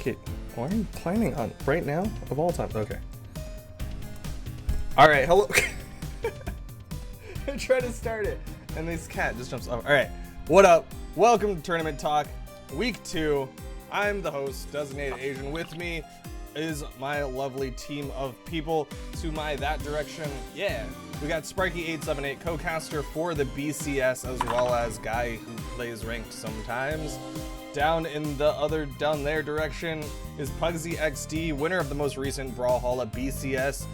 Okay, why are you planning on right now of all time? Okay. All right, hello. I tried to start it, and this cat just jumps off. All right, what up? Welcome to Tournament Talk, Week 2. I'm the host, Designated Asian. With me is my lovely team of people. To my that direction, yeah, we got Sparky878, co-caster for the BCS, as well as guy who plays ranked sometimes. Down their direction is PugsyXD, winner of the most recent Brawlhalla BCS,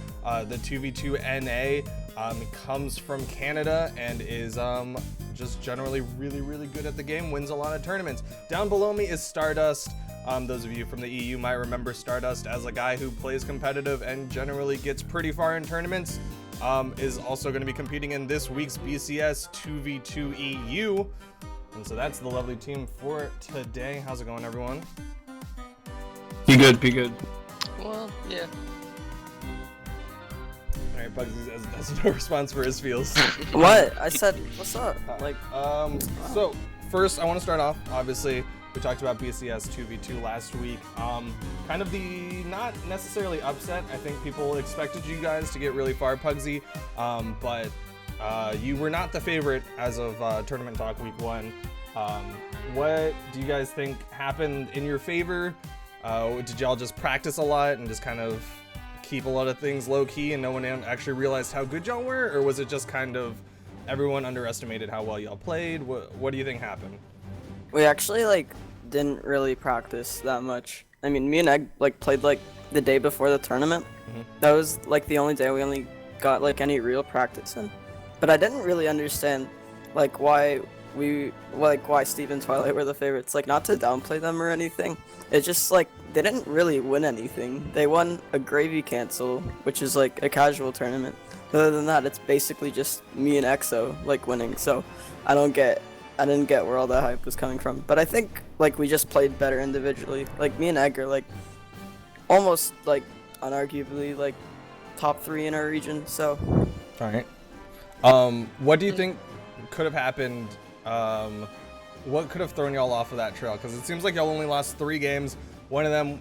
the 2v2 NA. He comes from Canada and is just generally really good at the game, wins a lot of tournaments. Down below me is Stardust. Those of you from the EU might remember Stardust as a guy who plays competitive and generally gets pretty far in tournaments. Is also going to be competing in this week's BCS 2v2 EU. And so that's the lovely team for today. How's it going, everyone? Be good. Well, yeah. Alright, Bugsy has no response for his feels. What? I said, what's up? So, first, I want to start off, obviously, we talked about BCS 2v2 last week. Kind of the, not necessarily upset. I think people expected you guys to get really far, Pugsy, but you were not the favorite as of Tournament Talk Week 1. What do you guys think happened in your favor? Did y'all just practice a lot and just kind of keep a lot of things low-key and no one actually realized how good y'all were? Or was it just kind of everyone underestimated how well y'all played? What do you think happened? We actually didn't really practice that much. I mean, me and Egg played the day before the tournament. Mm-hmm. That was the only day we only got any real practice in. But I didn't really understand why Steve and Twilight were the favorites. Not to downplay them or anything. It's just they didn't really win anything. They won a gravy cancel, which is a casual tournament. Other than that, it's basically just me and EXO winning. So I didn't get where all that hype was coming from. But I think we just played better individually. Me and Egg are almost unarguably top 3 in our region. So all right. What do you think could have happened? What could have thrown y'all off of that trail? Because it seems like y'all only lost 3 games. One of them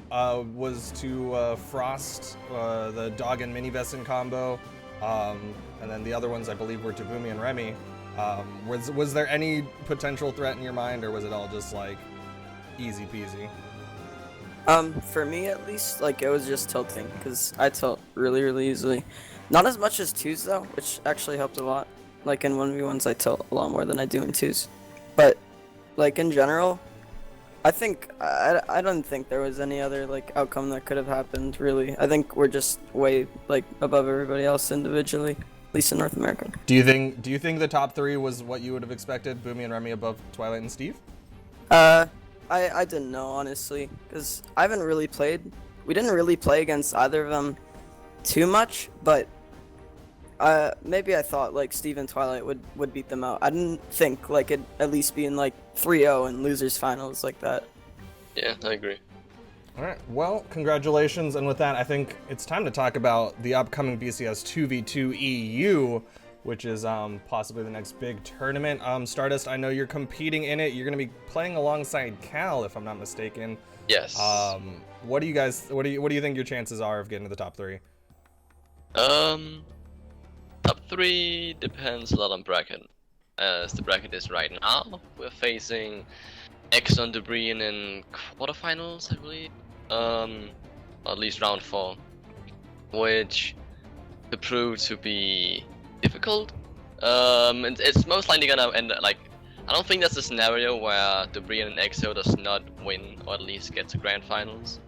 was to Frost, the Dog and Minivesin combo, and then the other ones I believe were to Boomy and Remy. Was there any potential threat in your mind, or was it all just easy peasy? For me at least, it was just tilting, because I tilt really easily. Not as much as 2s though, which actually helped a lot. In 1v1s I tilt a lot more than I do in 2s. But, in general, I think, I don't think there was any other, outcome that could have happened, really. I think we're just way, above everybody else individually, at least in North America. Do you think the top 3 was what you would have expected, Boomy and Remy above Twilight and Steve? I didn't know, honestly, because I haven't really played. We didn't really play against either of them too much, but maybe I thought Steve and Twilight would beat them out. I didn't think it'd at least be in 3-0 and losers finals like that. Yeah, I agree. All right, well, congratulations, and with that, I think it's time to talk about the upcoming BCS 2v2 EU, which is possibly the next big tournament. Stardust, I know you're competing in it. You're going to be playing alongside Cal, if I'm not mistaken. Yes. What do you think your chances are of getting to the top 3? Top 3 depends a lot on bracket. As the bracket is right now, we're facing Exxon Debris in quarterfinals, I believe. At least round 4, which could prove to be difficult. It's most likely gonna end I don't think that's a scenario where Debris and EXO does not win or at least get to grand finals.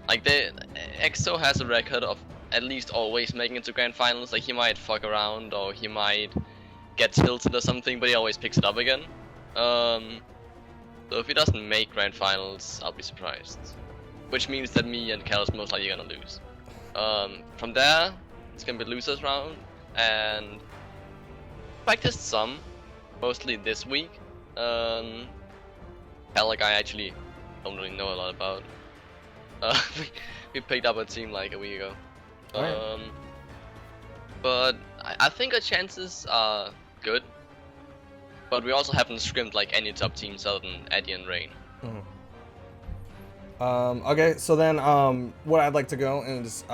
EXO has a record of at least always making it to grand finals. He might fuck around or he might get tilted or something, but he always picks it up again. So if he doesn't make grand finals, I'll be surprised. Which means that me and Cal is most likely gonna lose. From there, it's gonna be losers round, and practiced some, mostly this week. Cal, I actually don't really know a lot about. We picked up a team a week ago. But I think our chances are good. But we also haven't scrimmed any top teams other than Eddie and Rain. Okay, so then what I'd like to go and just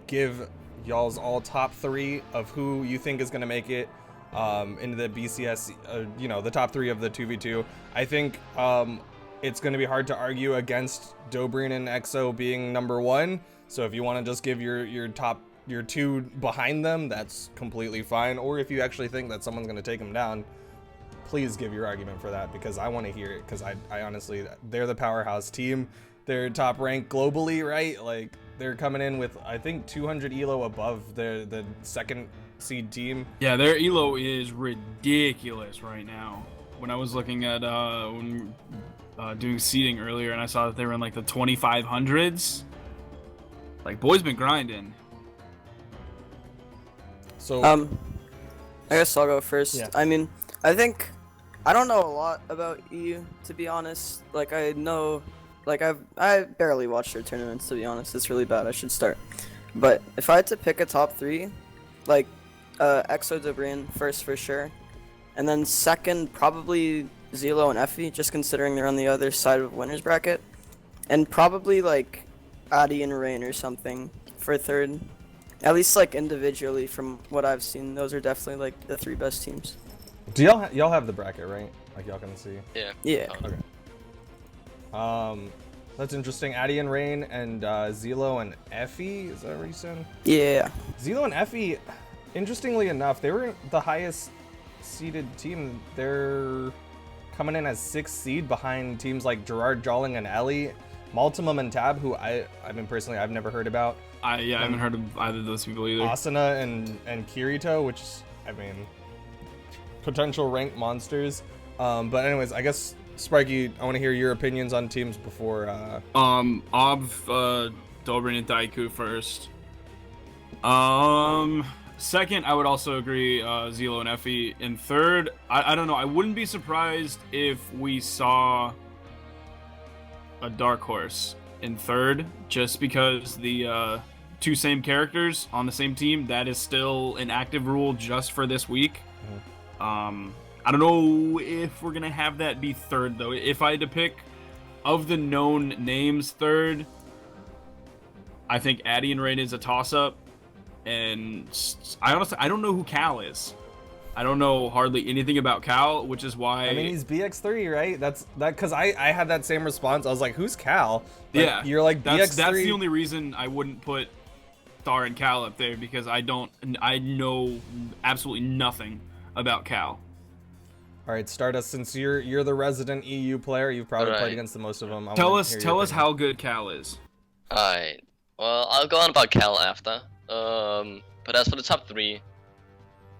give y'all's all top 3 of who you think is going to make it into the BCS, the top 3 of the 2v2. I think it's going to be hard to argue against Dobrin and EXO being number 1. So if you want to just give your 2 behind them, that's completely fine. Or if you actually think that someone's going to take them down, please give your argument for that, because I want to hear it, because I honestly, they're the powerhouse team. They're top ranked globally, right? Like, they're coming in with, I think, 200 elo above the second seed team. Yeah, their elo is ridiculous right now. When I was looking at doing seeding earlier, and I saw that they were in like the 2500s. Like, boys been grinding. So I guess I'll go first. Yeah. I mean, I think I don't know a lot about EU, to be honest. Like, I know, like, I barely watch their tournaments, to be honest. It's really bad. I should start. But if I had to pick a top 3, like, EXO Dobrin first for sure, and then second probably Zelo and Effie, just considering they're on the other side of winners bracket, and probably like Addy and Rain or something for third. At least like individually, from what I've seen, those are definitely like the 3 best teams. do y'all have the bracket, right? Like, y'all can see. Yeah. Yeah. Okay. That's interesting. Addy and Rain and Zelo and Effie. Is that what you said? Yeah. Zelo and Effie, interestingly enough, they were the highest seeded team. They're coming in as 6th seed behind teams like Gerard, Jolling, and Ellie. Multimum and Tab, who I mean, personally, I've never heard about. I haven't heard of either of those people either. Asuna and Kirito, which, I mean, potential ranked monsters. But anyways, I guess, Sparky, I want to hear your opinions on teams before. Dobrin and Daiku first. Second, I would also agree, Zelo and Effie. In third, I don't know. I wouldn't be surprised if we saw a dark horse in third, just because the 2 same characters on the same team, that is still an active rule just for this week. I don't know if we're gonna have that be third though. If I had to pick of the known names third, I think Addy and Rain is a toss-up, and I don't know who Cal is. I don't know hardly anything about Cal, which is why. I mean, he's BX3, right? That's because I had that same response. I was like, "Who's Cal?" But yeah, you're like BX3. That's the only reason I wouldn't put Thar and Cal up there, because I know absolutely nothing about Cal. All right, Stardust. Since you're the resident EU player, you've probably Alright. played against the most of them. Tell us how good Cal is. Alright. Well, I'll go on about Cal after. But as for the top 3,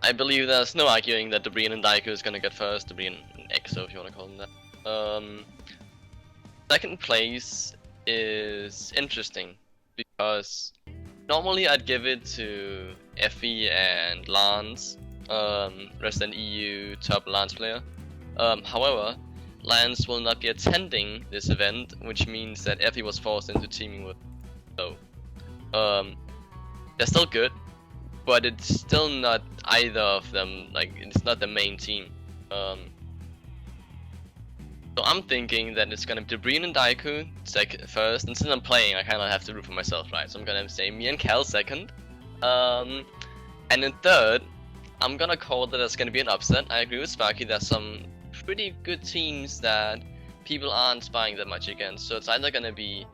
I believe there's no arguing that Dobrin and Daiku is gonna get first. Dobrin and EXO, if you wanna call them that. Second place is interesting, because normally I'd give it to Effie and Lance, resident EU top Lance player. However, Lance will not be attending this event, which means that Effie was forced into teaming with. So, they're still good, but it's still not either of them. Like, it's not the main team. So I'm thinking that it's gonna be Dobrin and Daiku first, and since I'm playing, I kind of have to root for myself, right? So I'm gonna say me and Cal second. And in third, I'm gonna call that it's gonna be an upset. I agree with Sparky. There's some pretty good teams that people aren't spying that much against. So it's either gonna be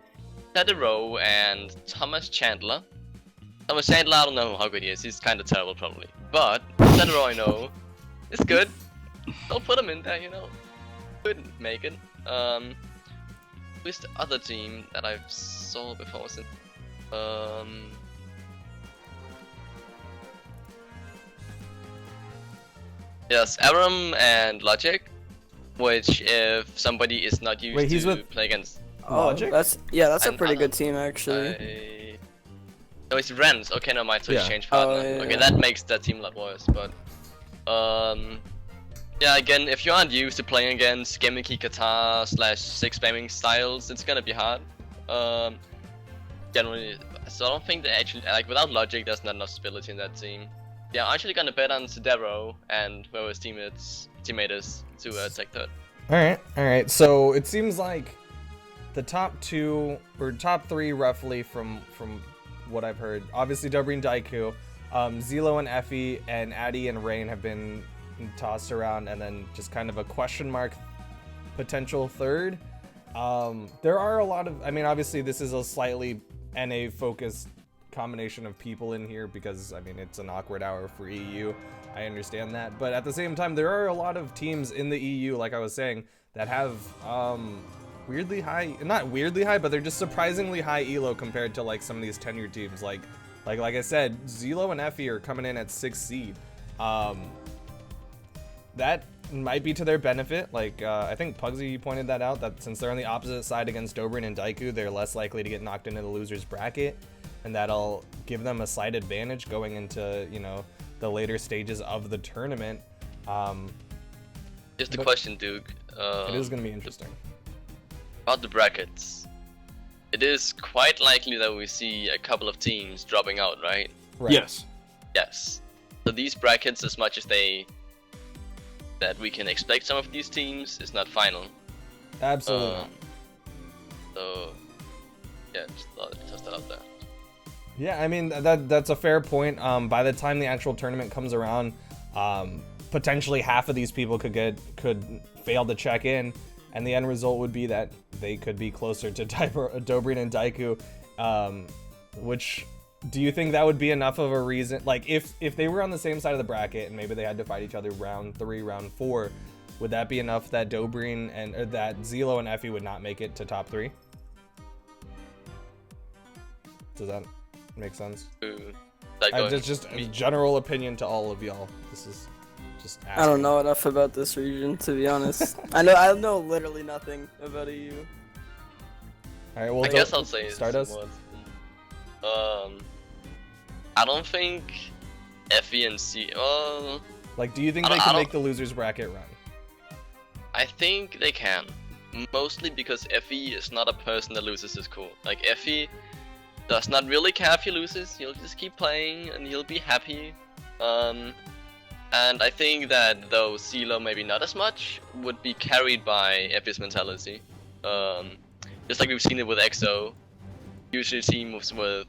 Tedero and Thomas Chandler. Thomas Chandler, I don't know how good he is. He's kind of terrible, probably. But Tedero, I know, is good. Don't put him in there, you know. Couldn't make it. Who's the other team that I saw before? Was it? Yes, Aram and Logic. Which, if somebody is not used Wait, to play against. Logic? That's a And pretty Alan. good team actually. No, it's Rens. Okay, no mind. So Yeah. it's changed partner. Oh, yeah, Okay, yeah. that makes that team a lot worse. But yeah, again, if you aren't used to playing against gimmicky Qatar / 6 spamming styles, it's gonna be hard. Generally, so I don't think that actually, like, without Logic, there's not enough stability in that team. Yeah, I'm actually gonna bet on Sidero and whoever his teammate is to take third. All right. So it seems like the top 2 or top 3 roughly from what I've heard. Obviously, Dobry and Daiku, Zelo and Effie, and Addy and Rain have been tossed around, and then just kind of a question mark potential third. There are a lot of, I mean, obviously this is a slightly NA focused combination of people in here because, I mean, it's an awkward hour for EU. I understand that, but at the same time, there are a lot of teams in the EU, like I was saying, that have weirdly high, not weirdly high, but they're just surprisingly high elo compared to like some of these tenured teams. Like I said, Zelo and Effie are coming in at 6th seed. That might be to their benefit. Like I think Pugsy pointed that out, that since they're on the opposite side against Dobrin and Daiku, they're less likely to get knocked into the losers bracket, and that'll give them a slight advantage going into, you know, the later stages of the tournament. Just a question, Duke. It is going to be interesting. About the brackets, it is quite likely that we see a couple of teams dropping out, right? Right. Yes. Yes. So these brackets, as much as that we can expect some of these teams, is not final. Absolutely not. So yeah, just thought I'd test that out there. Yeah, I mean, that's a fair point. By the time the actual tournament comes around, potentially half of these people could fail to check in, and the end result would be that they could be closer to Dobrin and Daiku. Which, do you think that would be enough of a reason? Like, if they were on the same side of the bracket and maybe they had to fight each other round 3, round 4, would that be enough that Dobrin and that Zelo and Effie would not make it to top 3? Does that make sense? Just a general opinion to all of y'all. This is just asking. I don't know enough about this region, to be honest. I know literally nothing about EU. All right, well, I guess I'll say Stardust. somewhat. I don't think Effie and C. Like, do you think they can make the losers bracket run? I think they can, mostly because Effie is not a person that loses his cool. Like, Effie does not really care if he loses. He'll just keep playing and he'll be happy. And I think that though Zelo maybe not as much, would be carried by Effie's mentality. Just like we've seen it with EXO. Usually teams with,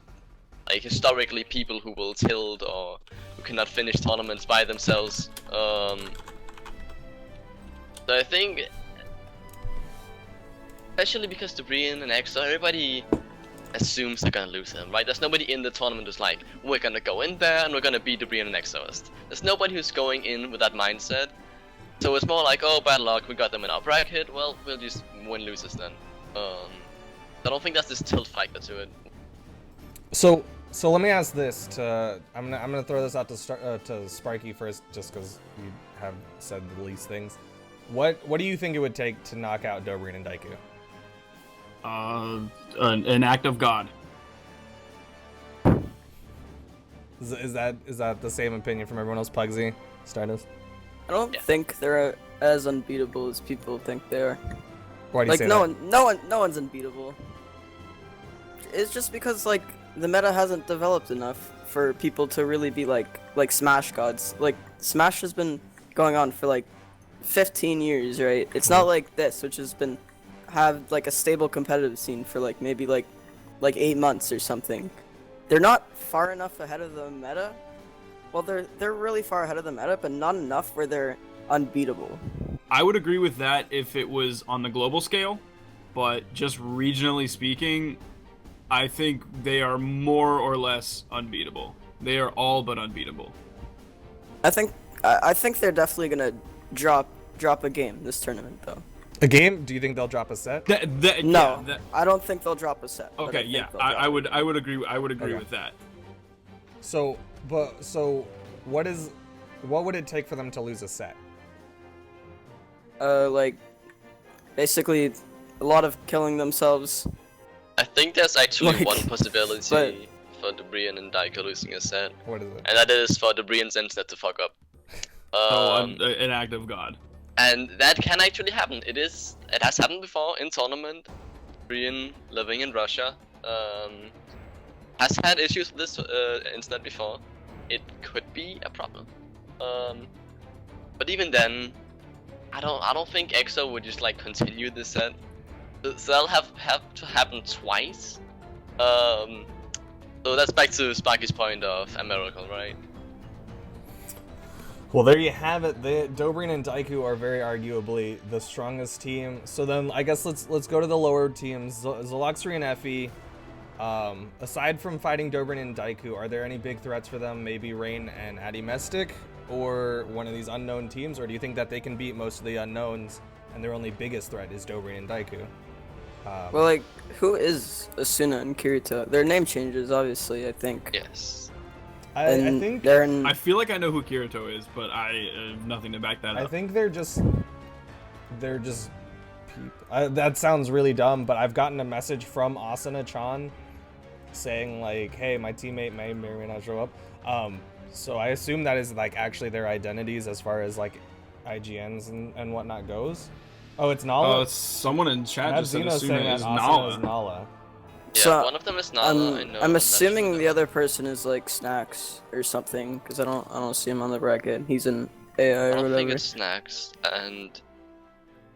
like, historically people who will tilt or who cannot finish tournaments by themselves. So I think, especially because the Brian and EXO, everybody assumes they're gonna lose them, right? There's nobody in the tournament who's like, we're gonna go in there and we're gonna beat the Brian and EXO. There's nobody who's going in with that mindset. So it's more like, oh, bad luck, we got them in our bracket, well, we'll just win losers then. I don't think that's this tilt factor to it. So let me ask this to I'm gonna throw this out to Sparky first, just because you have said the least things. What do you think it would take to knock out Dobrin and Daiku? An act of God. Is that the same opinion from everyone else? Pugsy, Stardust? I don't think they're as unbeatable as people think they are. Why do you Like, say no that? no one's unbeatable. It's just because, like, the meta hasn't developed enough for people to really be like Smash gods. Like, Smash has been going on for like 15 years, right? It's not like this, which has been have like a stable competitive scene for like maybe like 8 months or something. They're not far enough ahead of the meta. Well, they're really far ahead of the meta, but not enough where they're unbeatable. I would agree with that if it was on the global scale, but just regionally speaking, I think they are more or less unbeatable. They are all but unbeatable. I think they're definitely gonna drop a game this tournament though. A game? Do you think they'll drop a set? No, I don't think they'll drop a set. Okay, yeah, I would agree. I would agree with that. So what would it take for them to lose a set? Like, basically, a lot of killing themselves. I think there's actually Like, one possibility for the Brian and Daiku losing a set. What is it? And that is for the Brian's internet to fuck up. An act of God. And that can actually happen. It has happened before in tournament. Brian, living in Russia, has had issues with this internet before. It could be a problem. But even then, I don't think EXO would just like continue this set. So that'll have to happen twice. So that's back to Sparky's point of a miracle, right? Well, there you have it. Dobrin and Daiku are very arguably the strongest team. So then I guess let's go to the lower teams. Zoloxry and Effie. Aside from fighting Dobrin and Daiku, are there any big threats for them? Maybe Rain and Addy Mestic, or one of these unknown teams? Or do you think that they can beat most of the unknowns and their only biggest threat is Dobrin and Daiku? Well, like, who is Asuna and Kirito? Their name changes, obviously, I think. Yes. I think they're in... I feel like I know who Kirito is, but I have nothing to back that up. I think they're just people. That sounds really dumb, but I've gotten a message from Asuna-chan saying like, hey, my teammate may or may not show up. So I assume that is like actually their identities as far as like IGNs and whatnot goes. Oh, it's Nala? Someone in chat just said Zeno saying Asuna that is Asuna is Nala. Nala. Yeah, So, one of them is Nala. I know. I'm not assuming sure the other person is like Snacks or something, because I don't see him on the bracket. He's in AI I or don't whatever. think it's Snacks, and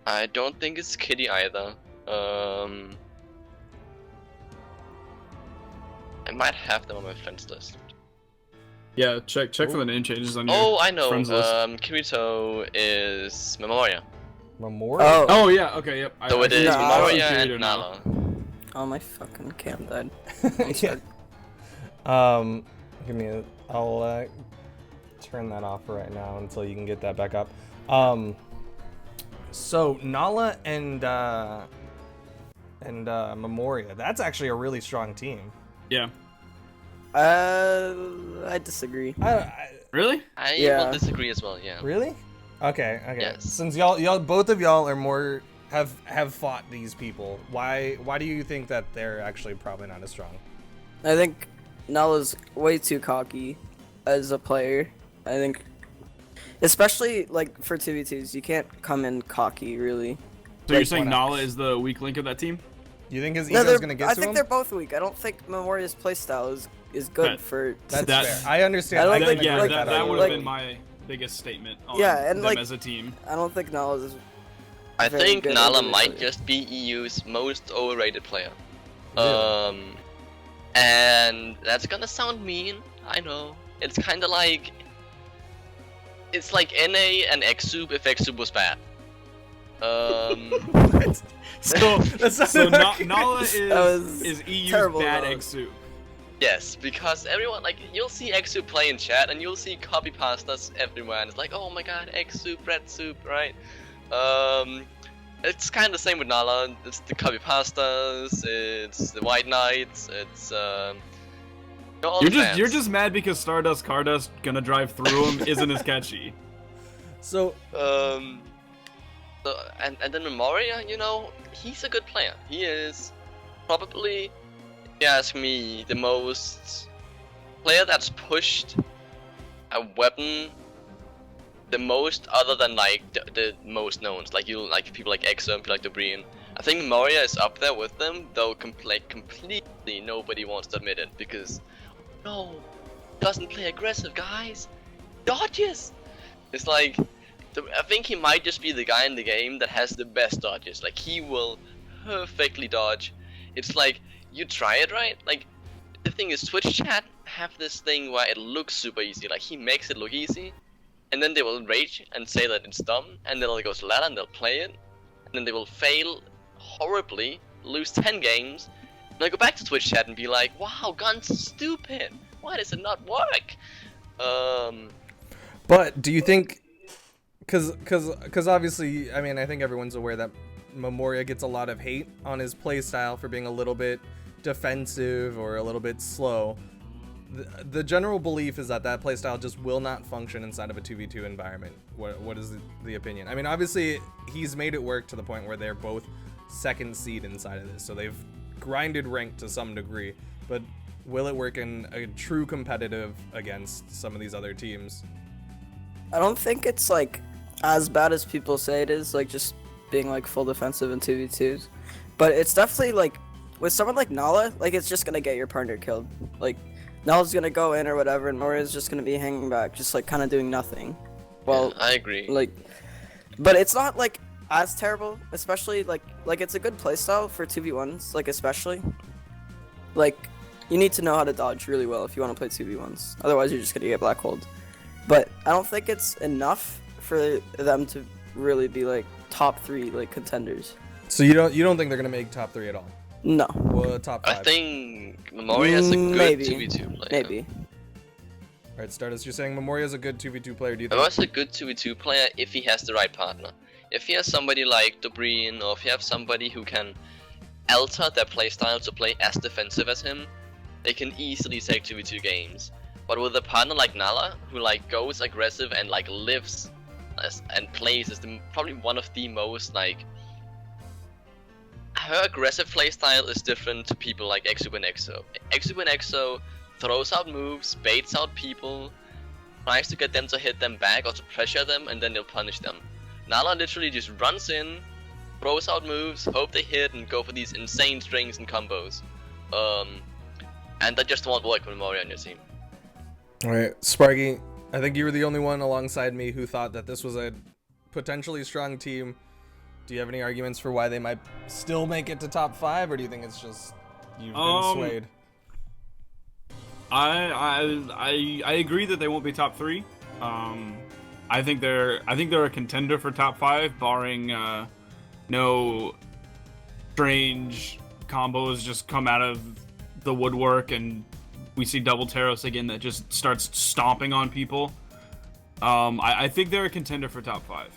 I don't think it's Kitty either. I might have them on my friends list. Yeah, check for the name changes on your Oh, I know. friends list. Kirito is Memoria. Memorial? Oh yeah, okay, yep. So it is No, I Memoria see Kirito and now. Nala. Oh, my fucking cam died. Yeah. Give me a. I'll turn that off right now until you can get that back up. So Nala and Memoria. That's actually a really strong team. Yeah. I disagree. Really? I Yeah. will disagree as well. Yeah. Really? Okay. Yes. Since y'all, both of y'all are more have fought these people. Why do you think that they're actually probably not as strong? I think Nala's way too cocky as a player. I think, especially like for 2v2s, you can't come in cocky really. So you're Like, saying why not? Nala is the weak link of that team? You think his No, ego's gonna get I to think him? they're both weak. I don't think Memoria's playstyle is good That- for. That's That- fair. I understand. I don't I think- can Yeah, agree with that that would argument. have been my biggest statement on Yeah, and, them like- as a team. I don't think Nala's. I Very think good Nala individually. might just be EU's most overrated player. Really? And that's gonna sound mean. I know. It's kind of like. It's like NA and X-Soup if X-Soup was bad. What? So, That's not so an Nala argument. was is EU's terrible bad dog. egg soup. Yes, because everyone, like, you'll see X-Soup play in chat and you'll see copy pastas everywhere, and it's like, oh my god, X-Soup, red soup, right? It's kind of the same with Nala. It's the copy pastas, it's the white knights, it's all You're the just fans. you're just mad because Stardust Cardust gonna drive through him isn't as catchy. So and then Memoria, you know, he's a good player. He is probably, if you ask me, the most player that's pushed a weapon the most, other than like the most knowns, like people like Exo and people like Debrian. I think Memoria is up there with them, though completely nobody wants to admit it because no, doesn't play aggressive, guys. Dodges. It's like. I think he might just be the guy in the game that has the best dodges. Like, he will perfectly dodge. It's like, you try it, right? Like, the thing is, Twitch chat have this thing where it looks super easy. Like, he makes it look easy, and then they will rage and say that it's dumb, and then they'll go to ladder and they'll play it, and then they will fail horribly, lose 10 games, and they'll go back to Twitch chat and be like, wow, gun's stupid. Why does it not work? But do you think, because obviously, I mean, I think everyone's aware that Memoria gets a lot of hate on his playstyle for being a little bit defensive or a little bit slow. The general belief is that playstyle just will not function inside of a 2v2 environment. What is the opinion? I mean, obviously, he's made it work to the point where they're both second seed inside of this, so they've grinded rank to some degree, but will it work in a true competitive against some of these other teams? I don't think it's like as bad as people say it is, like just being like full defensive in 2v2s. But it's definitely like with someone like Nala, like it's just gonna get your partner killed. Like Nala's gonna go in or whatever, and Moria's just gonna be hanging back, just like kind of doing nothing. Well, yeah, I agree. like, but it's not like as terrible, especially like it's a good playstyle for 2v1s, like especially. Like you need to know how to dodge really well if you want to play 2v1s. Otherwise you're just gonna get blackholed. But I don't think it's enough for them to really be like top 3 like contenders. So you don't think they're gonna make top 3 at all? No. Well, top 5. I think Memoria has a good Maybe. 2v2 player. Maybe. All right, Stardust, you're saying Memoria's a good 2v2 player. Do you think? Memoria's a good 2v2 player if he has the right partner. If he has somebody like Dobreen, or if you have somebody who can alter their playstyle to play as defensive as him, they can easily take 2v2 games. But with a partner like Nala, who like goes aggressive and like lives and plays as probably one of the most like, her aggressive playstyle is different to people like Exo and Exo. Exo and Exo throws out moves, baits out people, tries to get them to hit them back or to pressure them, and then they'll punish them. Nala literally just runs in, throws out moves, hope they hit, and go for these insane strings and combos. And that just won't work with Memoria on your team. Alright, Sparky, I think you were the only one alongside me who thought that this was a potentially strong team. Do you have any arguments for why they might still make it to top 5, or do you think it's just you've been swayed? I agree that they won't be top 3. I think they're a contender for top 5, barring no strange combos just come out of the woodwork and we see double Taros again that just starts stomping on people. I think they're a contender for top 5.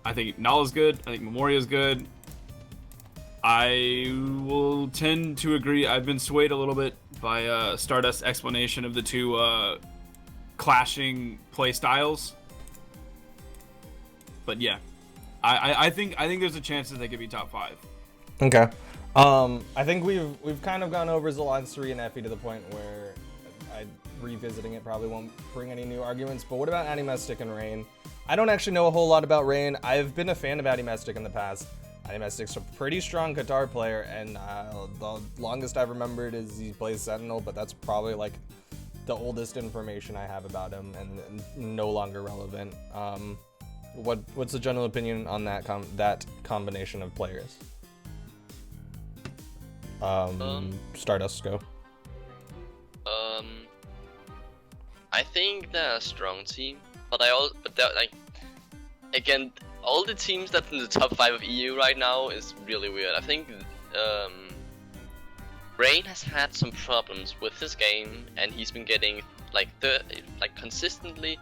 I think Nala's good. I think Memoria's good. I will tend to agree. I've been swayed a little bit by Stardust's explanation of the two clashing play styles. But yeah, I think there's a chance that they could be top 5. Okay. I think we've kind of gone over Zalon 3 and Effie to the point where revisiting it probably won't bring any new arguments. But what about Animestic and Rain? I don't actually know a whole lot about Rain. I've been a fan of Animestic in the past. Animestic's a pretty strong guitar player, and the longest I've remembered is he plays Sentinel, but that's probably like the oldest information I have about him and no longer relevant. What's the general opinion on that combination of players? Stardust, go. I think they're a strong team, but they're like, again, all the teams that's in the top 5 of EU right now is really weird. I think Rain has had some problems with his game, and he's been getting like consistently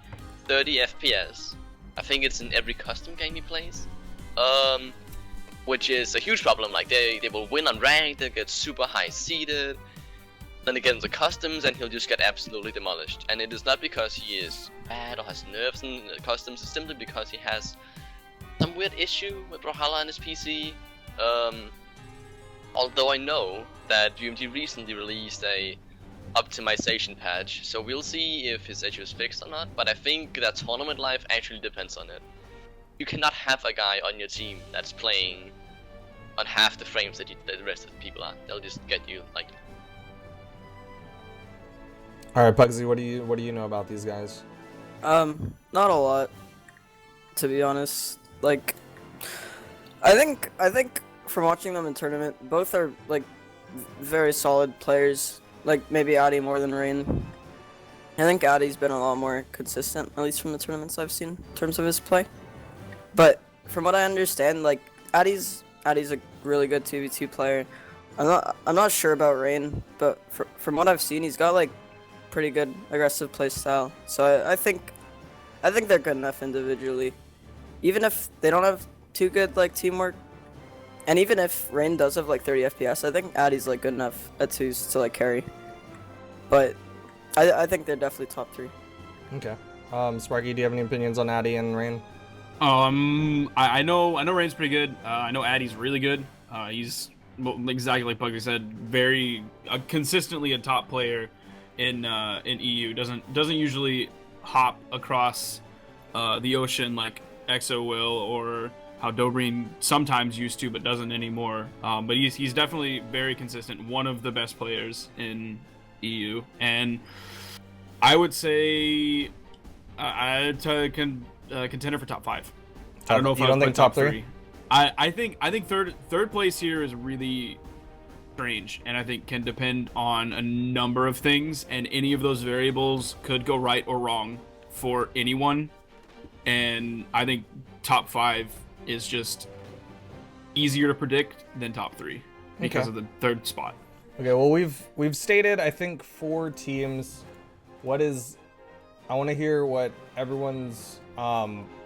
30 FPS. I think it's in every custom game he plays, which is a huge problem. Like they will win on ranked, they get super high seeded, then they get into customs and he'll just get absolutely demolished. And it is not because he is bad or has nerfs in customs, it's simply because he has some weird issue with Brawlhalla on his PC. Although I know that UMG recently released a optimization patch, so we'll see if his issue is fixed or not, but I think that tournament life actually depends on it. You cannot have a guy on your team that's playing on half the frames that the rest of the people are. They'll just get you like. Alright, Pugsy, what do you know about these guys? Not a lot, to be honest. Like, I think from watching them in tournament, both are like very solid players. Like maybe Addy more than Rain. I think Addy's been a lot more consistent, at least from the tournaments I've seen in terms of his play. But from what I understand, like Addy's a really good 2v2 player. I'm not sure about Rain, but from what I've seen, he's got like pretty good aggressive play style. So I think they're good enough individually, even if they don't have too good like teamwork. And even if Rain does have like 30 FPS, I think Addy's like good enough at 2s to like carry. But I think they're definitely top 3. Okay. Sparky, do you have any opinions on Addy and Rain? I know Rain's pretty good. I know Addy's really good. He's exactly like Pugsy said, very consistently a top player in EU. Doesn't usually hop across the ocean like Exo will, or how Dobreen sometimes used to but doesn't anymore. But he's definitely very consistent, one of the best players in EU, and I would say contender for top 5. I don't know if you I don't would think put top three? I think third place here is really strange, and I think can depend on a number of things, and any of those variables could go right or wrong for anyone. And I think top 5 is just easier to predict than top 3 because Okay. of the third spot. Okay, well we've stated I think 4 teams. I want to hear what everyone's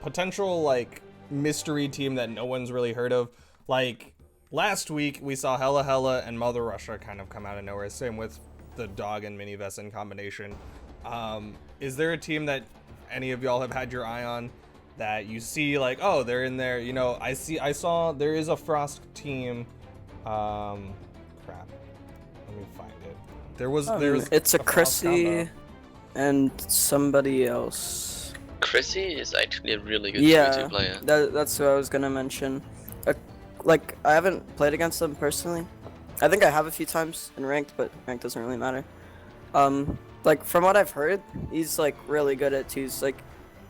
potential like mystery team that no one's really heard of. Like last week we saw Hella Hella and Mother Russia kind of come out of nowhere. Same with the Dog and Mini Vesson combination. Is there a team that any of y'all have had your eye on that you see like, oh, they're in there? You know, I saw there is a Frost team. Crap. Let me find it. There's It's a Frost Chrissy combo. and somebody else. Chrissy is actually a really good Yeah, 2v2 player. that's who I was gonna mention. Like, I haven't played against them personally. I think I have a few times in ranked, but ranked doesn't really matter. Like from what I've heard, he's like really good at twos. Like,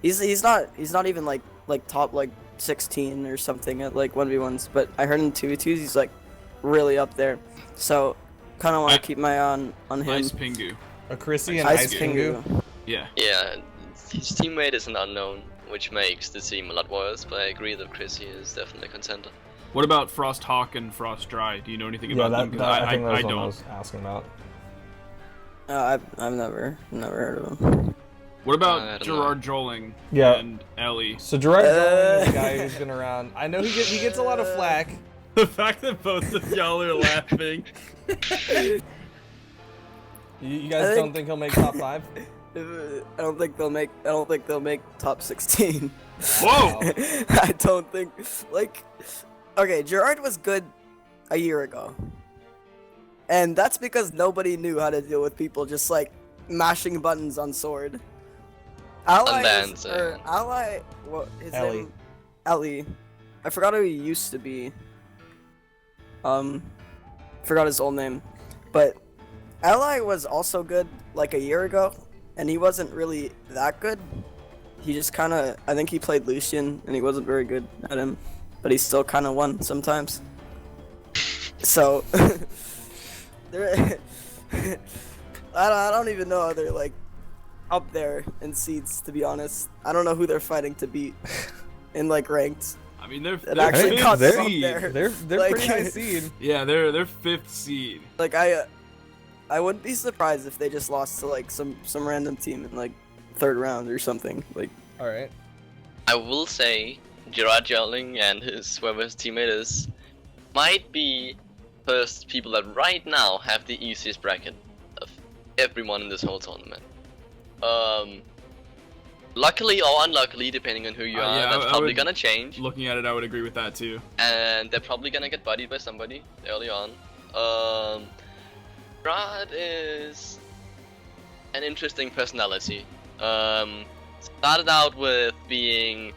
he's not even like top like 16 or something at like 1v1s. But I heard in 2v2s he's like really up there. So kind of want to keep my eye on him. Ice Pingu. A Chrissy and Ice Ice Pingu. Yeah. Yeah, his teammate is an unknown, which makes the team a lot worse, but I agree that Chrissy is definitely a contender. What about Frost Hawk and Frost Dry? Do you know anything Yeah, about them? 'Cause I think that's I what I don't. was asking about. I've never heard of him. What I about don't Gerard Joling Yeah. and Ellie? So Gerard Joling is a guy who's been around. I know he gets a lot of flack. The fact that both of y'all are laughing. You guys don't think he'll make top 5? I don't think they'll make top 16. Whoa! I don't think like okay, Gerard was good a year ago. And that's because nobody knew how to deal with people just like mashing buttons on sword. Ally what his Ellie. name Ellie. I forgot who he used to be. Forgot his old name. But Ally was also good like a year ago, and he wasn't really that good. He just kind of, I think he played Lucian, and he wasn't very good at him, but he still kind of won sometimes. So, I don't even know how they're like up there in seeds, to be honest. I don't know who they're fighting to beat in like ranked. I mean, they're actually fifth got them up seed. there. They're Like- pretty high seed. Yeah, they're 5th seed. Like I wouldn't be surprised if they just lost to like some random team in like 3rd round or something. Like, All right. I will say, Gerard Joling and whoever his teammate is, might be first people that right now have the easiest bracket of everyone in this whole tournament. Luckily or unluckily, depending on who you are, yeah, that's I probably would- gonna change. Looking at it, I would agree with that too. And they're probably gonna get buddied by somebody early on. Rod is an interesting personality. Started out with being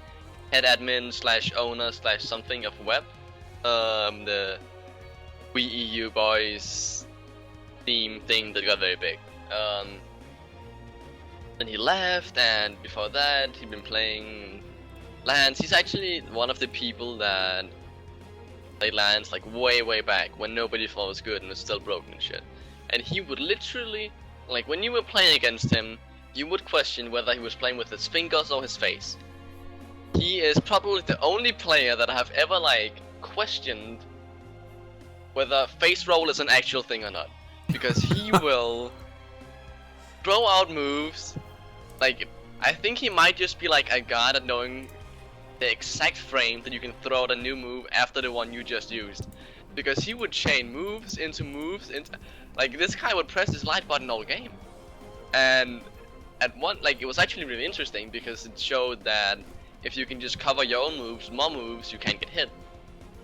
head admin / owner / something of web. The We EU Boys theme thing that got very big. Then he left, and before that he'd been playing LANs. He's actually one of the people that played LANs like way back when nobody thought it was good and was still broken and shit. And he would literally, like when you were playing against him, you would question whether he was playing with his fingers or his face. He is probably the only player that I have ever like questioned whether face roll is an actual thing or not, because he will throw out moves. Like, I think he might just be like a god at knowing the exact frame that you can throw out a new move after the one you just used, because he would chain moves into like this guy would press his light button all game. And at one, like, it was actually really interesting because it showed that if you can just cover your own moves, more moves, you can't get hit.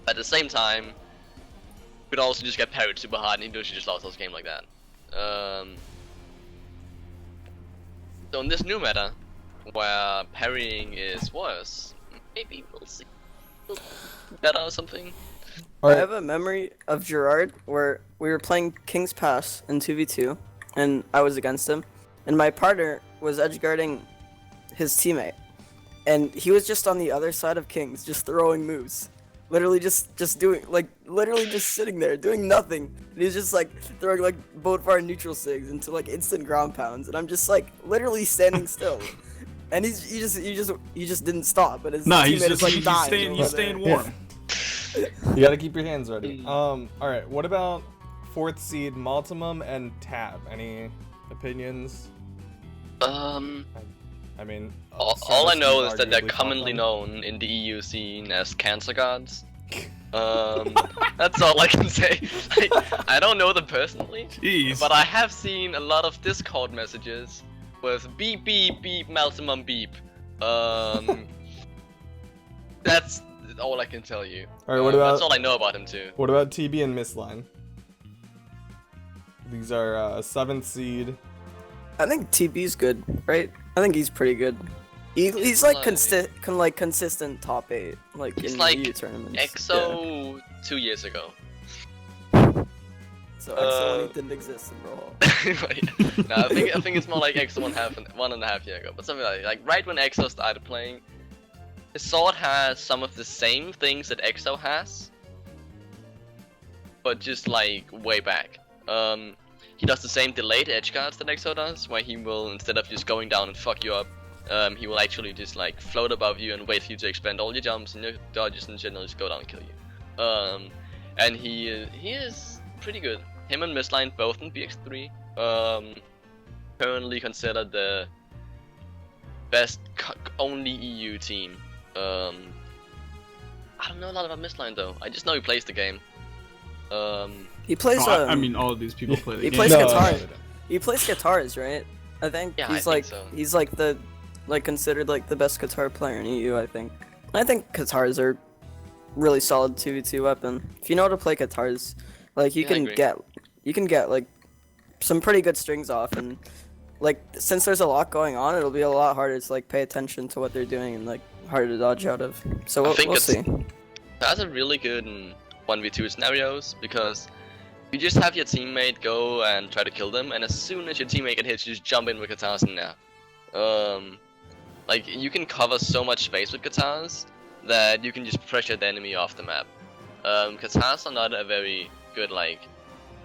At the same time, you could also just get parried super hard, and he just lost this game like that. So in this new meta, where parrying is worse, maybe we'll see better or something. All I right. have a memory of Gerard where we were playing King's Pass in 2v2, and I was against him, and my partner was edgeguarding his teammate, and he was just on the other side of Kings, just throwing moves. Literally just doing, like, literally just sitting there, doing nothing. And he's just, like, throwing, like, both of our neutral sigs into, like, instant ground pounds. And I'm just, like, literally standing still. And he just didn't stop. But his teammate is, like, dying. He's staying warm. You gotta keep your hands ready. Alright, what about 4th seed Maltimum and Tab? Any opinions? I mean, all I know is that they're arguably commonly top known in the EU scene as cancer gods. That's all I can say. Like, I don't know them personally, Jeez. but I have seen a lot of Discord messages with beep beep beep maximum beep. That's all I can tell you. Alright, what about That's all I know about him too. what about TB and Mistline? These are 7th seed. I think TB's good, right? I think he's pretty good. He's like consistent top 8, like He's in like EU tournaments. EXO 2 years ago. So EXO when he didn't exist in Brawlhall. No, I think it's more like EXO 1.5 year ago, but something like right when EXO started playing. His sword has some of the same things that EXO has, but just like way back. He does the same delayed edge guards that EXO does, where he will, instead of just going down and fuck you up, he will actually just like float above you and wait for you to expend all your jumps and your dodges and shit, and just go down and kill you. And he is pretty good. Him and Mistline both in BX3. Currently considered the best only EU team. I don't know a lot about Mistline though. I just know he plays the game. He plays. I mean, all of these people play the he game. plays No, guitar. no, no. He plays guitars, right? I think Yeah, he's I like think so. he's like the considered like the best guitar player in EU. I think. I think guitars are really solid 2v2 weapon. If you know how to play guitars, like you Yeah, I can agree. get like some pretty good strings off, and like since there's a lot going on, it'll be a lot harder to like pay attention to what they're doing and like harder to dodge out of. So we'll think see. That's a really good in 1v2 scenarios, because you just have your teammate go and try to kill them, and as soon as your teammate get hit, you just jump in with guitars and nap. Like you can cover so much space with guitars that you can just pressure the enemy off the map. Guitars are not a very good like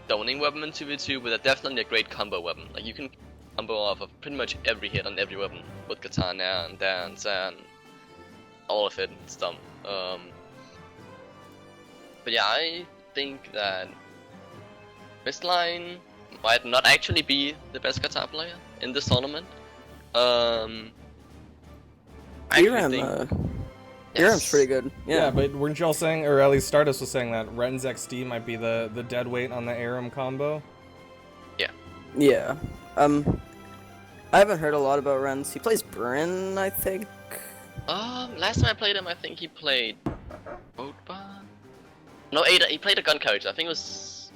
stoning weapon in 2v2, but they're definitely a great combo weapon. Like you can combo off of pretty much every hit on every weapon with guitar now and dance and all of it. It's dumb. But yeah, I think that Mistline might not actually be the best guitar player in this tournament. I actually Iram's pretty good. Yeah, but weren't y'all saying, or at least Stardust was saying, that Ren's XD might be the dead weight on the Aram combo? Yeah. I haven't heard a lot about Ren's. He plays Bryn, I think. Last time I played him, I think he played Boatbar? No, Ada. He played a gun character. I think it was...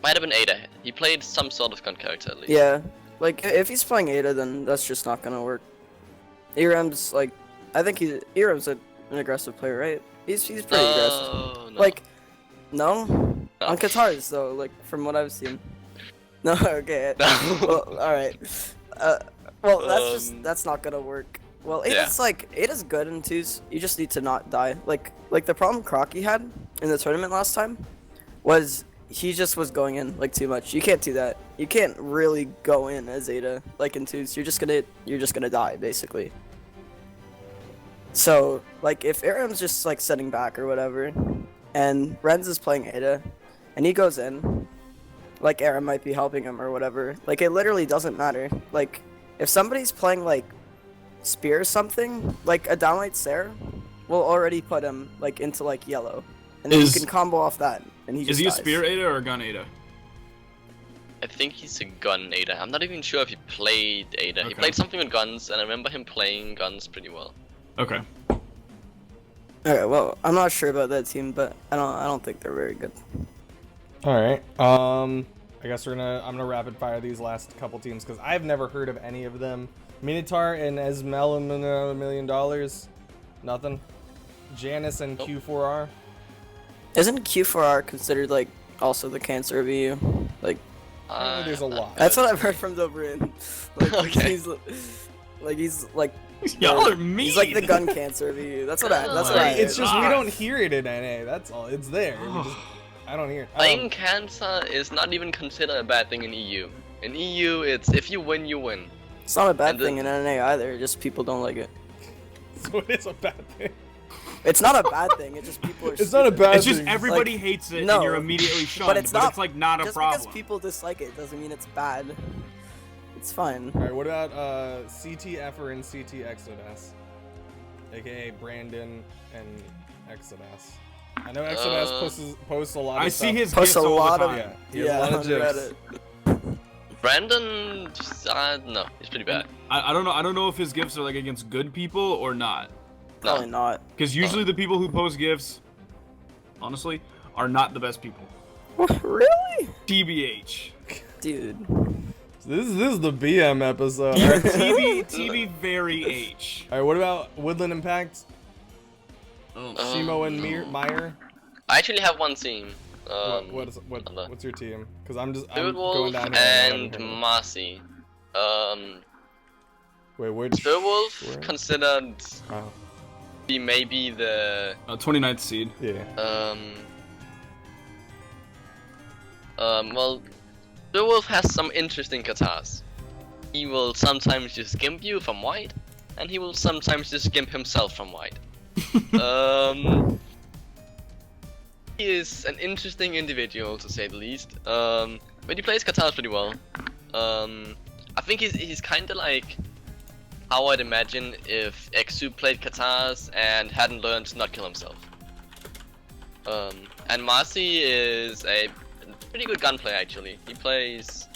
might have been Ada. He played some sort of gun character at least. Yeah. Like, if he's playing Ada, then that's just not gonna work. Iram's, like... I think Iram's an aggressive player, right? He's pretty aggressive. No. Like... No? No. On guitars, though, like, from what I've seen. No, okay. No. Well, alright. Well, that's not gonna work. Well, Ada's Ada's good in twos. You just need to not die. Like the problem Crocky had in the tournament last time was he just was going in like too much. You can't do that. You can't really go in as Ada like in twos. You're just gonna die basically. So like if Aram's just like sitting back or whatever, and Renz is playing Ada, and he goes in, like Aram might be helping him or whatever. Like it literally doesn't matter. Like if somebody's playing like Spear or something, like a downlight Sarah will already put him like into like yellow, and then you can combo off that, and he just Is he dies. a Spear Ada or a Gun Ada? I think he's a gun Ada. I'm not even sure if he played Ada. He Okay. played something with guns, and I remember him playing guns pretty well. Okay. Alright, well, I'm not sure about that team, but I don't think they're very good. All right. I guess I'm gonna rapid fire these last couple teams because I've never heard of any of them. Minotaur and Esmel and $1 million. Nothing. Janice and Nope. Q4R. Isn't Q4R considered like also the cancer of EU? Like There's a lot. that's what I've heard from Dobrin. Like Okay. he's like Y'all are mean. He's like the gun cancer of EU. That's what I. That's what I. It's just we God. don't hear it in NA. That's all. It's there. I don't hear it. Playing cancer is not even considered a bad thing in EU. In EU, it's if you win, you win. It's not a bad And thing in NA either. Just people don't like it. So it is a bad thing. It's not a bad thing. It's just people are. It's not a stupid. bad It's just thing. everybody Like, hates it, no, and you're immediately shunned. but it's not. like not a Just problem. because people dislike it doesn't mean it's bad. It's fine. All right. What about CT Effer and CT Exodus, aka Brandon and Exodus? I know Exodus posts a lot. I of see stuff. his Posts gifs a all lot the of time. Yeah, he has a lot of on gifs. Reddit. Brandon, no, he's pretty bad. I don't know. I don't know if his gifts are like against good people or not. Probably not. Because usually the people who post gifts, honestly, are not the best people. Really? TBH. Dude. This is the BM episode. TB very H. All right. What about Woodland Impact? Oh. Simo and Meyer. I actually have one team. What's your team? Because I'm Spirit going Wolf down here. and Marcy. Wait, which? Spirit Wolf where? considered Oh, be maybe the 29th seed. yeah. Well, Spirit Wolf has some interesting katas. He will sometimes just gimp you from white, and he will sometimes just gimp himself from white. He is an interesting individual to say the least. But he plays katas pretty well. I think he's kind of like how I'd imagine if Exu played katas and hadn't learned to not kill himself. And Marcy is a pretty good gunplayer actually. He plays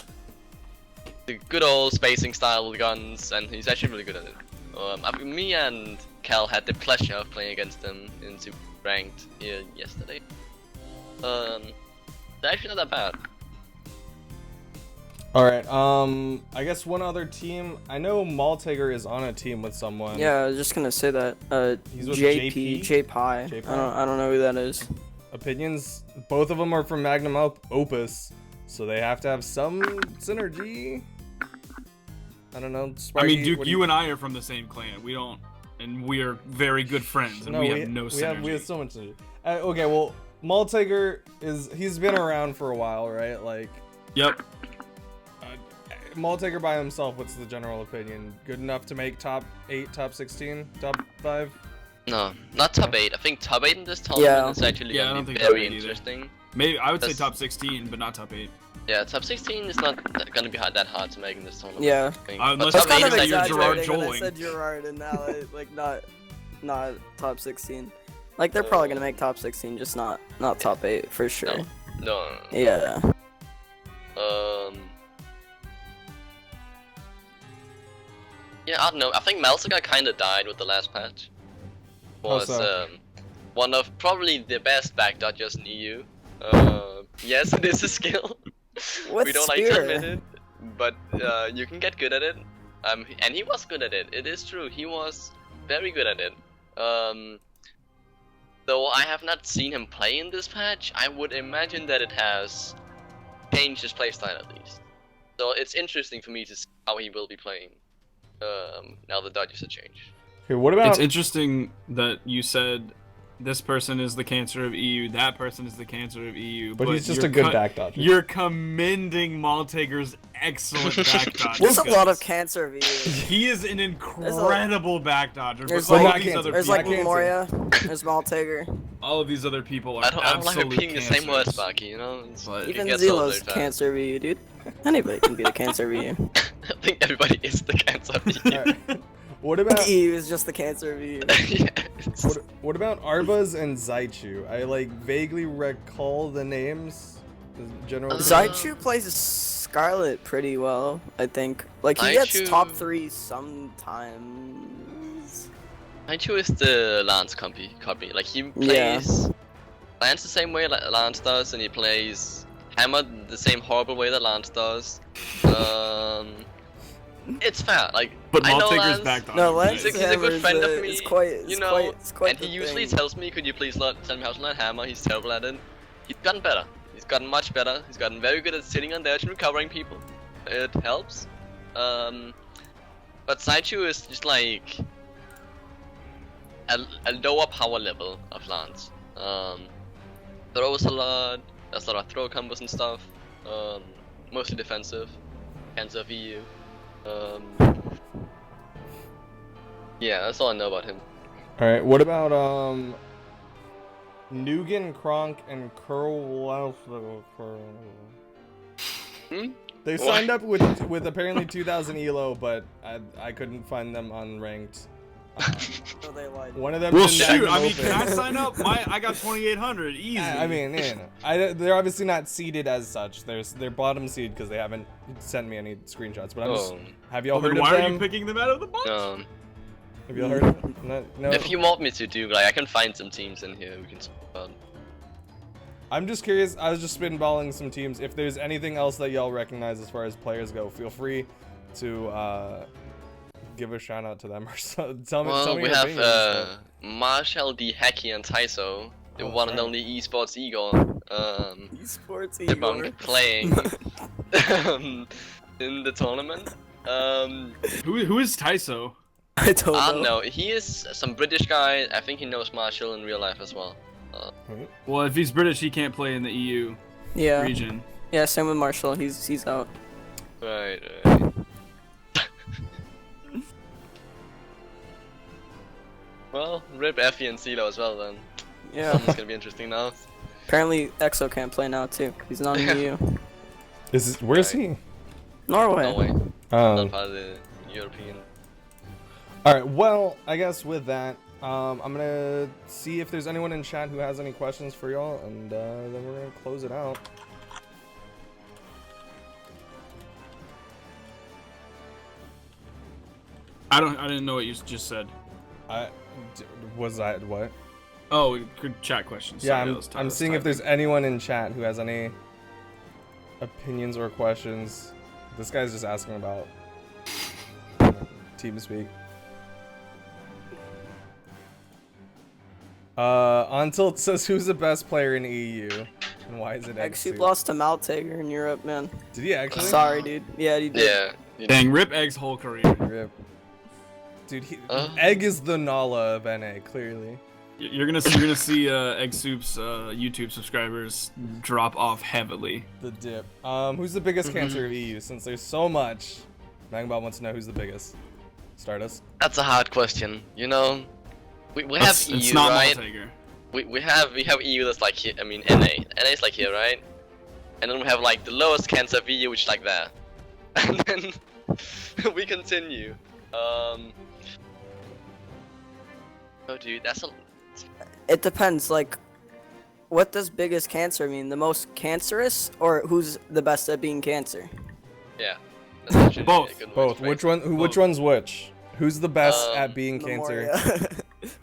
the good old spacing style with guns, and he's actually really good at it. Me and Cal had the pleasure of playing against him in Super Ranked here yesterday. They're actually not that bad. All right. I guess one other team. I know Malteger is on a team with someone. Yeah, I was just gonna say that. He's with JP, JP? J-Pie. J-Pie. I don't know who that is. Opinions. Both of them are from Magnum Opus, so they have to have some synergy. I don't know. Sparky, I mean, Duke, what do you and I are from the same clan. We don't, and we are very good friends, and we have no synergy. We have so much synergy. Okay, well, Malteger he's been around for a while, right? Like, Yep. Malteger by himself, what's the general opinion? Good enough to make top 8, top 16, top 5? No, not top 8. I think top 8 in this tournament is actually Yeah, I gonna don't be think top very 8 either. interesting. Maybe I would say That's- top 16, but not top 8. Yeah, top 16 is not gonna be that hard to make in this tournament. Yeah. I think. Unless But That's top kind 8 of is you're actually Gerard exaggerating when I Joling. said Gerard and now like not top 16. Like they're probably gonna make top 16, just not top 8 for sure. No. Yeah. Yeah, I don't know. I think Melziger kind of died with the last patch. Was so? one of probably the best back dodgers in EU. Yes, it is a skill. What We don't like to spear? admit it, but you can get good at it. And he was good at it. It is true. He was very good at it. Though I have not seen him play in this patch, I would imagine that it has changed his playstyle at least. So it's interesting for me to see how he will be playing now the dodges have changed. Okay, what about... It's interesting that you said this person is the cancer of EU, that person is the cancer of EU. But he's just you're a good back dodger. You're commending Malteger's excellent back dodger. There's a lot of cancer views. He is an incredible back dodger. But There's all like- of these other There's people, like cancer. Memoria, there's Malteger, all of these other people are I don't like absolute repeating the same words, cancers. Sparky, you know? But it even gets old Zilo's very fast. cancer VU, dude. Anybody can be the cancer VU. I think everybody is the cancer of EU. Alright. What about... EU is just the cancer VU. Yes. What about Arbaz and Zaichu? I like vaguely recall the names. The general. Zaichu plays Scarlet pretty well, I think. Like he gets Zaichu- top 3 sometimes. Naichu is the Lance copy. Like he Yeah. plays Lance the same way Lance does, and he plays Hammer the same horrible way that Lance does. It's fair. Like But I know Malteger's Lance. back dodger. No, Lance He's a good friend of me. It's quite, it's you know, quite, it's quite and he the usually thing. tells me, "Could you please tell me how to learn Hammer?" He's terrible at it. He's gotten better. He's gotten much better. He's gotten very good at sitting on the edge and recovering people. It helps. But Saichu is just like a lower power level of Lance. Throws a lot. There's a lot of throw combos and stuff. Mostly defensive. Cancer VU. Yeah, that's all I know about him. All right. What about Nugan, Kronk, and Curl? They signed up with apparently 2,000 elo, but I couldn't find them unranked. So they lied. One of them. Well, didn't shoot. have I mean, open. can I sign up? I got 2,800. Easy. I mean, they're obviously not seeded as such. They're bottom seed because they haven't sent me any screenshots. But I'm just. Have y'all Well, heard then of why them? are you picking them out of the box? Have y'all heard of them? No. If you want me to, do like I can find some teams in here we can talk about. I'm just curious. I was just spitballing some teams. If there's anything else that y'all recognize as far as players go, feel free to give a shout out to them or so. Tell me Well, we your have opinions, Marshall, D, Hacky, and Taiso, the Oh, one and right. only esports Igor. Esports They're Igor. both playing in the tournament. Who is Taiso? I don't I know. don't know. He is some British guy. I think he knows Marshall in real life as well. Well, if he's British, he can't play in the EU Yeah. region. Yeah, same with Marshall. He's out. Right. Well, rip Effie and CeeLo as well then. Yeah. It's gonna be interesting now. Apparently EXO can't play now too. He's not in EU. Where's he? Norway. No way. Not part of the European. All right. Well, I guess with that, I'm gonna see if there's anyone in chat who has any questions for y'all, and then we're gonna close it out. I didn't know what you just said. Was I what? Oh, good chat questions. Yeah, Sorry, I'm seeing if there's anyone in chat who has any opinions or questions. This guy's just asking about TeamSpeak. Until says who's the best player in EU and why is it Actually Exu? lost to Maltager in Europe, man. Did he actually? Sorry, dude. Yeah, he did. Yeah. Dang, rip Egg's whole career. Rip. Dude, Egg is the Nala of NA, clearly. You're gonna see Egg Soup's YouTube subscribers drop off heavily. The dip. Who's the biggest cancer of EU? Since there's so much, Mangbot wants to know who's the biggest. Stardust. That's a hard question. You know, we have It's EU, not right? Maltager. We have EU that's like here. I mean NA. NA is like here, right? And then we have like the lowest cancer VU, which is like there. And then we continue. Oh, dude, that's a. It depends. Like, what does biggest cancer mean? The most cancerous, or who's the best at being cancer? Yeah. That's actually Both. a good way to Both. phrase Which it. one? Which one's which? Who's the best at being Memoria. cancer?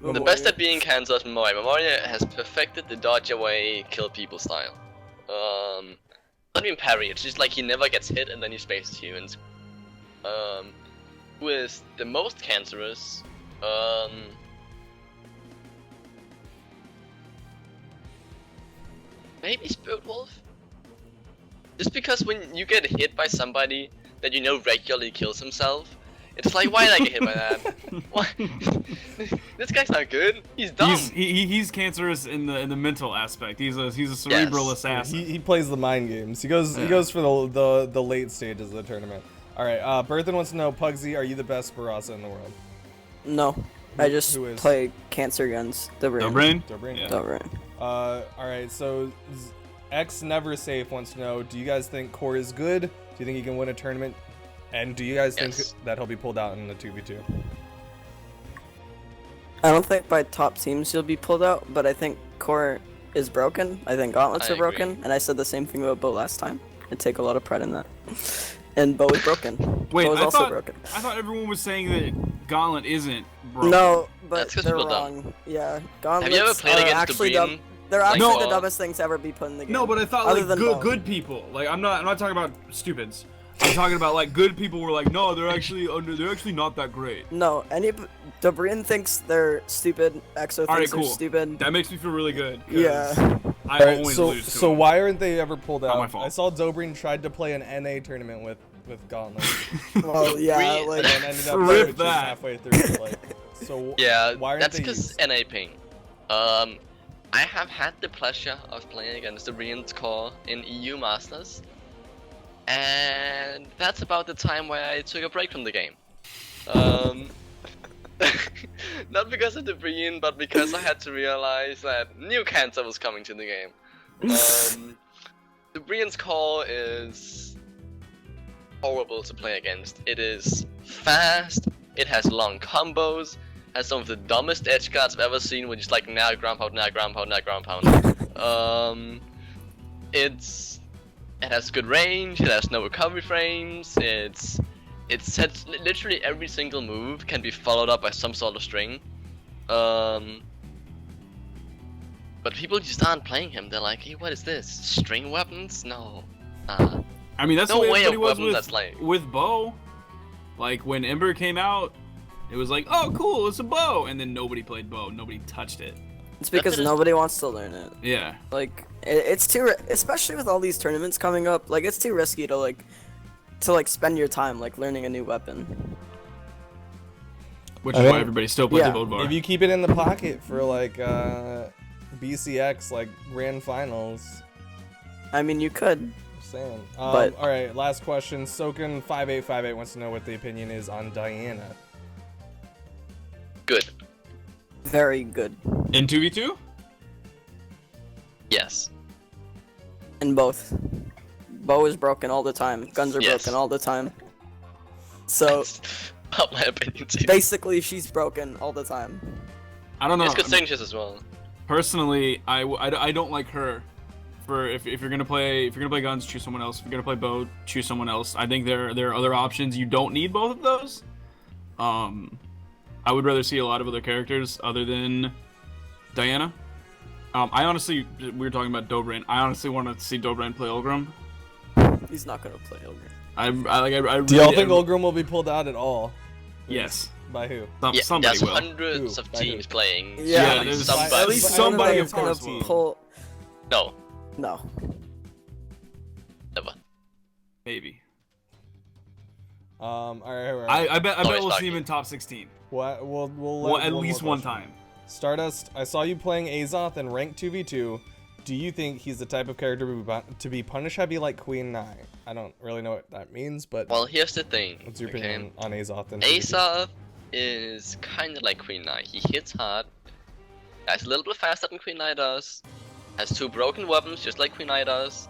The best at being cancer is Memoria. Memoria has perfected the dodge away, kill people style. Not even parry, it's just like he never gets hit and then he spaces humans. Who is the most cancerous? Maybe Spirit Wolf? Just because when you get hit by somebody that you know regularly kills himself, it's like, why did I get hit by that? Why? This guy's not good. He's dumb. He's cancerous in the mental aspect. He's a cerebral Yes. assassin. He plays the mind games. He goes for the late stages of the tournament. All right. Berthan wants to know, Pugsy, are you the best Barasa in the world? No, I just who is? play cancer guns. The No brain? Dobrin? Yeah. Brain. All right. So X Never Safe wants to know, do you guys think Core is good? Do you think he can win a tournament? And do you guys think Yes. that he'll be pulled out in the 2v2? I don't think by top teams he'll be pulled out, but I think Core is broken. I think Gauntlets I are broken, agree. and I said the same thing about Bo last time. I take a lot of pride in that. And Bo is broken. Wait, Bo is I also thought broken. I thought everyone was saying that Gauntlet isn't broken. No, but That's 'cause they're people are dumb. wrong. Yeah, Gauntlets Have you ever played are against actually Dobrin? dumb. They're Like, actually the no. dumbest things to ever be put in the game. No, but I thought Other like than Bo. good people. Like I'm not talking about stupids. I'm talking about like good people were like, no, they're actually not that great. No, Dobrin thinks they're stupid. EXO All right, thinks cool. they're stupid. That makes me feel really good. 'Cause Yeah. I All right, always so lose to so them. why aren't they ever pulled Not out? my fault. I saw Dobrin tried to play an NA tournament with Gauntlet, Well, yeah, We- like and then ended up Rip switching that. halfway through. Like, So Yeah, why aren't that's they because used? NA ping. I have had the pleasure of playing against the Brian's core in EU Masters, and that's about the time where I took a break from the game. Not because of the Brian, but because I had to realize that new cancer was coming to the game. The Brian's core is horrible to play against. It is fast, it has long combos, has some of the dumbest edge guards I've ever seen, which is like now ground pound, now ground pound, now ground pound. It has good range, it has no recovery frames, it sets literally every single move can be followed up by some sort of string. But people just aren't playing him. They're like, hey, what is this? String weapons? No. Nah. I mean, that's No the way way everybody a was weapon that's like- with bow. Like when Ember came out, it was like, oh cool, it's a bow, and then nobody played bow, nobody touched it. It's because nobody wants to learn it. Yeah. Like it's too, especially with all these tournaments coming up. Like it's too risky to spend your time like learning a new weapon. Which I is think- why everybody still plays Yeah. the Bodvar. If you keep it in the pocket for like BCX like grand finals. I mean, you could. Just saying. But- All right, last question. Soken5858 wants to know what the opinion is on Diana. Good. Very good In 2v2? Yes. in both. Bow is broken all the time. Guns are Yes. broken all the time. So Not my opinion too. basically, she's broken all the time. I don't know. It's good signatures as well. Personally, I don't like her. For if you're gonna play guns, choose someone else. If you're gonna play bow, choose someone else. I think there are other options. You don't need both of those. I would rather see a lot of other characters other than Diana. I honestly, we were talking about Dobrin. I honestly want to see Dobrin play Ulgrim. He's not gonna play Ogre. I really, Do y'all think Ulgrim will be pulled out at all? Yes. By who? Yeah, Somebody there's will. hundreds Who? of By teams who? playing. Yeah, Surely there's somebody. at least somebody, of course, gonna will. pull. No, No. never. Maybe. All right. I bet Always we'll see talking. him in top 16. We'll Well, let at one least more one question. time. Stardust, I saw you playing Azoth in ranked 2v2. Do you think he's the type of character to be punish heavy like Queen Nai? I don't really know what that means, but Well, here's the thing. what's your okay? opinion on Azoth? In 2v2? Azoth is kind of like Queen Knight. He hits hard. Is a little bit faster than Queen Knight does. Has two broken weapons, just like Queen Knight does.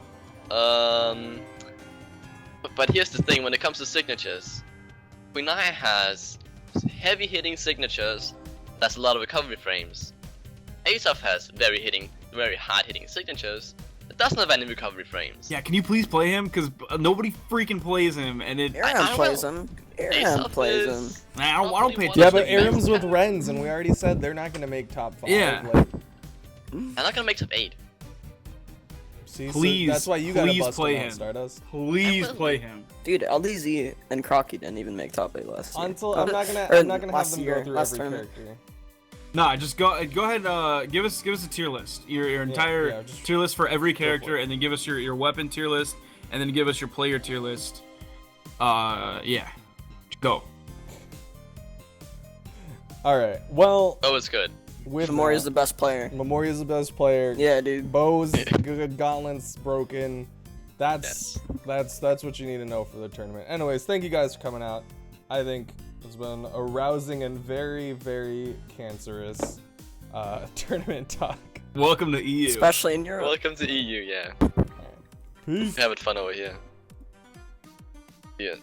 But here's the thing: when it comes to signatures, Queen Knight has heavy hitting signatures. That's a lot of recovery frames. Azoth has very hard hitting signatures. It doesn't have any recovery frames. Yeah, can you please play him? Because nobody freaking plays him, and it. Aaron I plays will. him. Aaron Azoth plays him. is- I don't pay Yeah, attention. Yeah, but to him. Aram's with Rens, and we already said they're not gonna make top 5. Yeah. Like, I'm not gonna make top 8. see, Please, so that's why you gotta please bust play him out, him. Stardust. Please I will. play him. Dude, LDZ and Crocky didn't even make top 8 last year. Until I'm not gonna Or have last them year, go through last every tournament. character. Nah, just go ahead. Give us a tier list. Your entire yeah, just tier list for every for character, it. and then give us your weapon tier list, and then give us your player tier list. Yeah, go. All right. Well, Oh, it's good. with Memoria's that, the best player. Memoria's the best player. Yeah, dude. Bows good, gauntlets broken. That's what you need to know for the tournament. Anyways, thank you guys for coming out. I think it's been a rousing and very, very cancerous tournament talk. Welcome to EU. Especially in Europe. Welcome to EU, yeah. Peace. Having fun over here. Yeah.